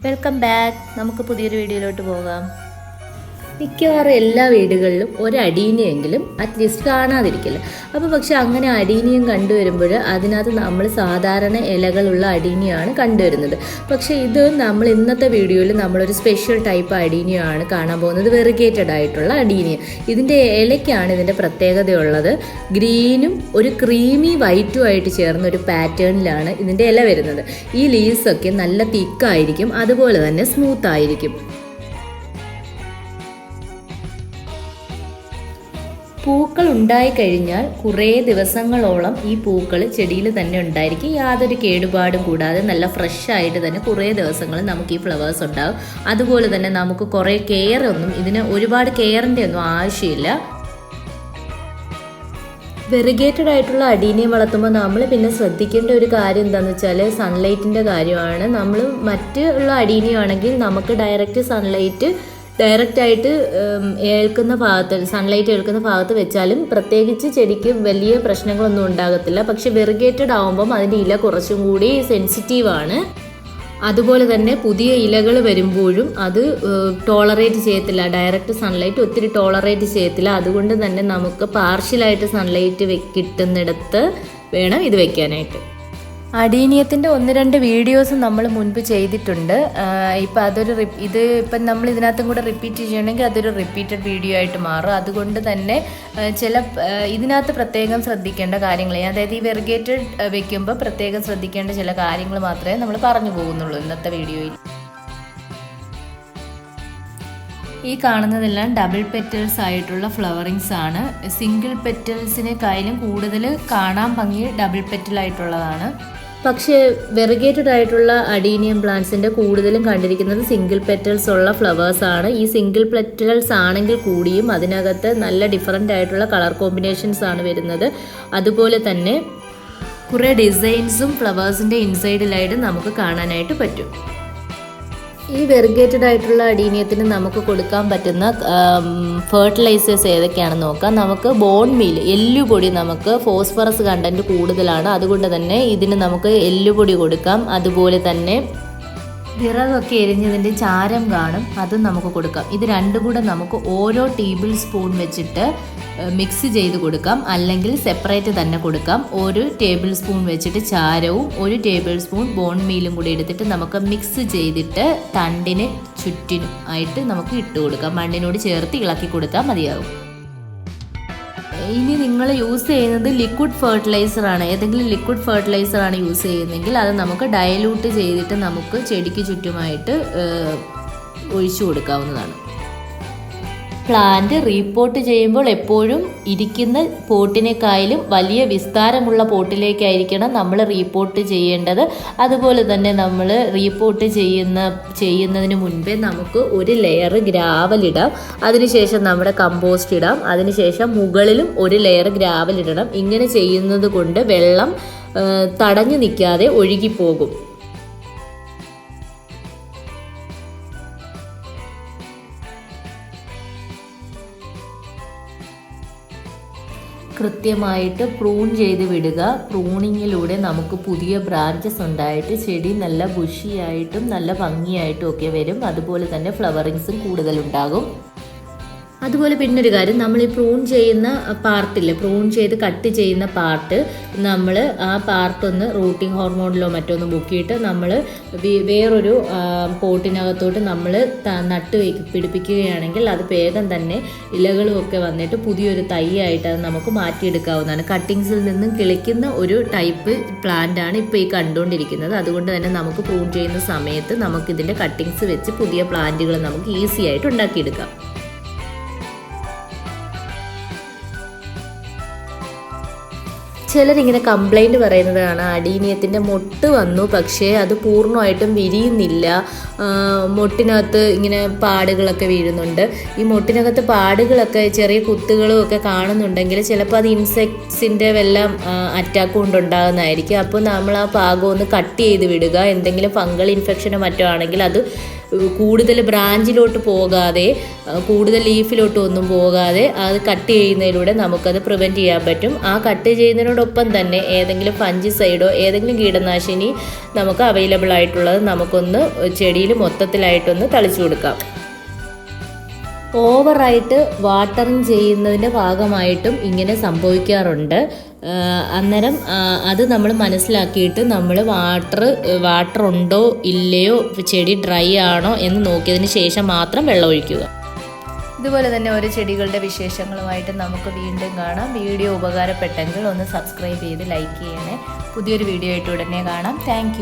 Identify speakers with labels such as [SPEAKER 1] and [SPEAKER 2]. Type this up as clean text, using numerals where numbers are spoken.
[SPEAKER 1] Welcome back. നമുക്ക് പുതിയൊരു വീഡിയോയിലോട്ട് പോകാം. മിക്കവാറും എല്ലാ വീടുകളിലും ഒരു അടീനിയെങ്കിലും അറ്റ്ലീസ്റ്റ് കാണാതിരിക്കില്ല. അപ്പോൾ പക്ഷെ അങ്ങനെ അടീനിയം കണ്ടുവരുമ്പോൾ അതിനകത്ത് നമ്മൾ സാധാരണ ഇലകളുള്ള അടീനിയാണ് കണ്ടുവരുന്നത്. പക്ഷേ ഇത് നമ്മൾ ഇന്നത്തെ വീഡിയോയിൽ നമ്മളൊരു സ്പെഷ്യൽ ടൈപ്പ് അടീനിയാണ് കാണാൻ പോകുന്നത്, വെറിഗേറ്റഡ് ആയിട്ടുള്ള അടീനിയം. ഇതിൻ്റെ ഇലയ്ക്കാണ് ഇതിൻ്റെ പ്രത്യേകതയുള്ളത്. ഗ്രീനും ഒരു ക്രീമി വൈറ്റും ആയിട്ട് ചേർന്ന ഒരു പാറ്റേണിലാണ് ഇതിൻ്റെ ഇല വരുന്നത്. ഈ ലീവ്സൊക്കെ നല്ല തിക്കായിരിക്കും, അതുപോലെ തന്നെ സ്മൂത്ത് ആയിരിക്കും. പൂക്കൾ ഉണ്ടായിക്കഴിഞ്ഞാൽ കുറേ ദിവസങ്ങളോളം ഈ പൂക്കൾ ചെടിയിൽ തന്നെ ഉണ്ടായിരിക്കും. യാതൊരു കേടുപാടും കൂടാതെ നല്ല ഫ്രഷ് ആയിട്ട് തന്നെ കുറേ ദിവസങ്ങൾ നമുക്ക് ഈ ഫ്ലവേഴ്സ് ഉണ്ടാകും. അതുപോലെ തന്നെ നമുക്ക് കുറേ ഇതിന് ഒരുപാട് കെയറിൻ്റെ ഒന്നും ആവശ്യമില്ല. വെറിഗേറ്റഡ് ആയിട്ടുള്ള അടീനിയം വളർത്തുമ്പോൾ നമ്മൾ പിന്നെ ശ്രദ്ധിക്കേണ്ട ഒരു കാര്യം എന്താണെന്ന് വെച്ചാൽ സൺലൈറ്റിൻ്റെ കാര്യമാണ്. നമ്മൾ മറ്റുള്ള അടീനിയം ആണെങ്കിൽ നമുക്ക് ഡയറക്റ്റായിട്ട് സൺലൈറ്റ് ഏൽക്കുന്ന ഭാഗത്ത് വെച്ചാലും പ്രത്യേകിച്ച് ചെടിക്ക് വലിയ പ്രശ്നങ്ങളൊന്നും ഉണ്ടാകത്തില്ല. പക്ഷെ വെറിഗേറ്റഡ് ആകുമ്പം അതിൻ്റെ ഇല കുറച്ചും കൂടി സെൻസിറ്റീവാണ്. അതുപോലെ തന്നെ പുതിയ ഇലകൾ വരുമ്പോഴും അത് ടോളറേറ്റ് ചെയ്യത്തില്ല, ഡയറക്റ്റ് സൺലൈറ്റ് ഒത്തിരി ടോളറേറ്റ് ചെയ്യത്തില്ല. അതുകൊണ്ട് തന്നെ നമുക്ക് പാർഷ്യലായിട്ട് സൺലൈറ്റ് കിട്ടുന്നിടത്ത് വേണം ഇത് വെക്കാനായിട്ട്. അടീനിയത്തിൻ്റെ 1-2 വീഡിയോസ് നമ്മൾ മുൻപ് ചെയ്തിട്ടുണ്ട്. ഇപ്പം നമ്മൾ ഇതിനകത്തും കൂടെ റിപ്പീറ്റ് ചെയ്യണമെങ്കിൽ അതൊരു റിപ്പീറ്റഡ് വീഡിയോ ആയിട്ട് മാറും. അതുകൊണ്ട് തന്നെ ഇതിനകത്ത് പ്രത്യേകം ശ്രദ്ധിക്കേണ്ട കാര്യങ്ങൾ, അതായത് ഈ വെറിഗേറ്റഡ് വെക്കുമ്പോൾ പ്രത്യേകം ശ്രദ്ധിക്കേണ്ട ചില കാര്യങ്ങൾ മാത്രമേ നമ്മൾ പറഞ്ഞു പോകുന്നുള്ളൂ ഇന്നത്തെ വീഡിയോയിൽ. ഈ കാണുന്നതെല്ലാം ഡബിൾ പെറ്റൽസ് ആയിട്ടുള്ള ഫ്ലവറിങ്സ് ആണ്. സിംഗിൾ പെറ്റൽസിനെക്കാളും കൂടുതൽ കാണാൻ ഭംഗി ഡബിൾ പെറ്റൽ ആയിട്ടുള്ളതാണ്. പക്ഷേ വെറിഗേറ്റഡ് ആയിട്ടുള്ള അഡീനിയം പ്ലാന്റ്സിൻ്റെ കൂടുതലും കണ്ടിരിക്കുന്നത് സിംഗിൾ പെറ്റൽസ് ഉള്ള ഫ്ലവേഴ്സ് ആണ്. ഈ സിംഗിൾ പെറ്റൽസ് ആണെങ്കിൽ കൂടിയും അതിനകത്ത് നല്ല ഡിഫറൻ്റ് ആയിട്ടുള്ള കളർ കോമ്പിനേഷൻസ് ആണ് വരുന്നത്. അതുപോലെ തന്നെ കുറേ ഡിസൈൻസും ഫ്ലവേഴ്സിൻ്റെ ഇൻസൈഡിലായിട്ട് നമുക്ക് കാണാനായിട്ട് പറ്റും. ഈ വെറിഗേറ്റഡ് ആയിട്ടുള്ള അടീനിയത്തിന് നമുക്ക് കൊടുക്കാൻ പറ്റുന്ന ഫെർട്ടിലൈസേഴ്സ് ഏതൊക്കെയാണെന്ന് നോക്കാം. നമുക്ക് ബോൺ മീൽ, എല്ലുപൊടി, നമുക്ക് ഫോസ്ഫറസ് കണ്ടൻറ്റ് കൂടുതലാണ്, അതുകൊണ്ട് തന്നെ ഇതിന് നമുക്ക് എല്ലുപൊടി കൊടുക്കാം. അതുപോലെ തന്നെ വിറകൊക്കെ എരിഞ്ഞതിൻ്റെ ചാരം കാണും, അതും നമുക്ക് കൊടുക്കാം. ഇത് രണ്ടും കൂടെ നമുക്ക് ഓരോ ടേബിൾ സ്പൂൺ വെച്ചിട്ട് മിക്സ് ചെയ്ത് കൊടുക്കാം, അല്ലെങ്കിൽ സെപ്പറേറ്റ് തന്നെ കൊടുക്കാം. 1 ടേബിൾ സ്പൂൺ വെച്ചിട്ട് ചാരവും 1 ടേബിൾ സ്പൂൺ ബോൺ മീലും കൂടി എടുത്തിട്ട് നമുക്ക് മിക്സ് ചെയ്തിട്ട് തണ്ടിന് ചുറ്റിനും ആയിട്ട് നമുക്ക് ഇട്ട് കൊടുക്കാം. മണ്ണിനോട് ചേർത്ത് ഇളക്കി കൊടുത്താൽ മതിയാകും. ഇനി നിങ്ങൾ യൂസ് ചെയ്യുന്നത് ലിക്വിഡ് ഫെർട്ടിലൈസർ ആണ്, ഏതെങ്കിലും ലിക്വിഡ് ഫെർട്ടിലൈസർ ആണ് യൂസ് ചെയ്യുന്നതെങ്കിൽ അത് നമുക്ക് ഡയലൂട്ട് ചെയ്തിട്ട് നമുക്ക് ചെടിക്ക് ചുറ്റുമായിട്ട് ഒഴിച്ചു കൊടുക്കാവുന്നതാണ്. പ്ലാന്റ് റീപോർട്ട് ചെയ്യുമ്പോൾ എപ്പോഴും ഇരിക്കുന്ന പോട്ടിനേക്കാളും വലിയ വിസ്താരമുള്ള പോട്ടിലേക്കായിരിക്കണം നമ്മൾ റീപോർട്ട് ചെയ്യേണ്ടത്. അതുപോലെ തന്നെ നമ്മൾ റീപോർട്ട് ചെയ്യുന്നതിന് മുൻപേ നമുക്ക് ഒരു ലെയർ ഗ്രാവലിടാം, അതിനുശേഷം നമ്മുടെ കമ്പോസ്റ്റ് ഇടാം, അതിനുശേഷം മുകളിലും ഒരു ലെയർ ഗ്രാവലിടണം. ഇങ്ങനെ ചെയ്യുന്നത് കൊണ്ട് വെള്ളം തടഞ്ഞു നിൽക്കാതെ ഒഴുകിപ്പോകും. കൃത്യമായിട്ട് പ്രൂൺ ചെയ്ത് വിടുക. പ്രൂണിങ്ങിലൂടെ നമുക്ക് പുതിയ ബ്രാഞ്ചസ് ഉണ്ടായിട്ട് ചെടി നല്ല ബുഷിയായിട്ടും നല്ല ഭംഗിയായിട്ടും ഒക്കെ വരും. അതുപോലെ തന്നെ ഫ്ലവറിങ്സും കൂടുതലുണ്ടാകും. അതുപോലെ പിന്നൊരു കാര്യം, നമ്മൾ ഈ പ്രൂൺ ചെയ്യുന്ന പാർട്ടില്ലേ, പ്രൂൺ ചെയ്ത് കട്ട് ചെയ്യുന്ന പാർട്ട്, നമ്മൾ ആ പാർട്ടൊന്ന് റൂട്ടിംഗ് ഹോർമോണിലോ മറ്റൊന്ന് മുക്കിയിട്ട് നമ്മൾ വേറൊരു പോട്ടിനകത്തോട്ട് നമ്മൾ പിടിപ്പിക്കുകയാണെങ്കിൽ അത് വേഗം തന്നെ ഇലകളും ഒക്കെ വന്നിട്ട് പുതിയൊരു തൈയായിട്ട് അത് നമുക്ക് മാറ്റിയെടുക്കാവുന്നതാണ്. കട്ടിങ്സിൽ നിന്നും കിളിക്കുന്ന ഒരു ടൈപ്പ് പ്ലാന്റാണ് ഇപ്പോൾ ഈ കണ്ടുകൊണ്ടിരിക്കുന്നത്. അതുകൊണ്ട് തന്നെ നമുക്ക് പ്രൂൺ ചെയ്യുന്ന സമയത്ത് നമുക്കിതിൻ്റെ കട്ടിങ്സ് വെച്ച് പുതിയ പ്ലാന്റുകൾ നമുക്ക് ഈസി ആയിട്ട് ഉണ്ടാക്കിയെടുക്കാം. ചിലരിങ്ങനെ കംപ്ലൈൻറ്റ് പറയുന്നതാണ്, അടീനിയത്തിൻ്റെ മൊട്ട് വന്നു പക്ഷേ അത് പൂർണ്ണമായിട്ടും വിരിയുന്നില്ല, മൊട്ടിനകത്ത് ഇങ്ങനെ പാടുകളൊക്കെ വീഴുന്നുണ്ട്. ഈ മൊട്ടിനകത്ത് പാടുകളൊക്കെ ചെറിയ കുത്തുകളും ഒക്കെ കാണുന്നുണ്ടെങ്കിൽ ചിലപ്പോൾ അത് ഇൻസെക്ട്സിൻ്റെ വല്ല അറ്റാക്ക് കൊണ്ടുണ്ടാകുന്നതായിരിക്കും. അപ്പോൾ നമ്മൾ ആ ഭാഗം ഒന്ന് കട്ട് ചെയ്ത് വിടുക. എന്തെങ്കിലും ഫംഗൽ ഇൻഫെക്ഷനോ മറ്റോ ആണെങ്കിൽ അത് കൂടുതൽ ബ്രാഞ്ചിലോട്ട് പോകാതെ കൂടുതൽ ലീഫിലോട്ട് ഒന്നും പോകാതെ അത് കട്ട് ചെയ്യുന്നതിലൂടെ നമുക്കത് പ്രിവെൻറ്റ് ചെയ്യാൻ പറ്റും. ആ കട്ട് ചെയ്യുന്നതിനോടൊപ്പം തന്നെ ഏതെങ്കിലും ഫംജിസൈഡോ ഏതെങ്കിലും കീടനാശിനി നമുക്ക് അവൈലബിൾ ആയിട്ടുള്ളത് നമുക്കൊന്ന് ചെടിയിൽ ചെടിയിൽ മൊത്തത്തിലായിട്ടൊന്ന് തളിച്ചു കൊടുക്കാം. ഓവറായിട്ട് വാട്ടറിങ് ചെയ്യുന്നതിൻ്റെ ഭാഗമായിട്ടും ഇങ്ങനെ സംഭവിക്കാറുണ്ട്. അന്നേരം അത് നമ്മൾ മനസ്സിലാക്കിയിട്ട് നമ്മൾ വാട്ടർ ഉണ്ടോ ഇല്ലയോ, ചെടി ഡ്രൈ ആണോ എന്ന് നോക്കിയതിന് ശേഷം മാത്രം വെള്ളം ഒഴിക്കുക. ഇതുപോലെ തന്നെ ഓരോ ചെടികളുടെ വിശേഷങ്ങളുമായിട്ട് നമുക്ക് വീണ്ടും കാണാം. വീഡിയോ ഉപകാരപ്പെട്ടെങ്കിൽ ഒന്ന് സബ്സ്ക്രൈബ് ചെയ്ത് ലൈക്ക് ചെയ്യണേ. പുതിയൊരു വീഡിയോ ആയിട്ട് ഉടനെ കാണാം. താങ്ക്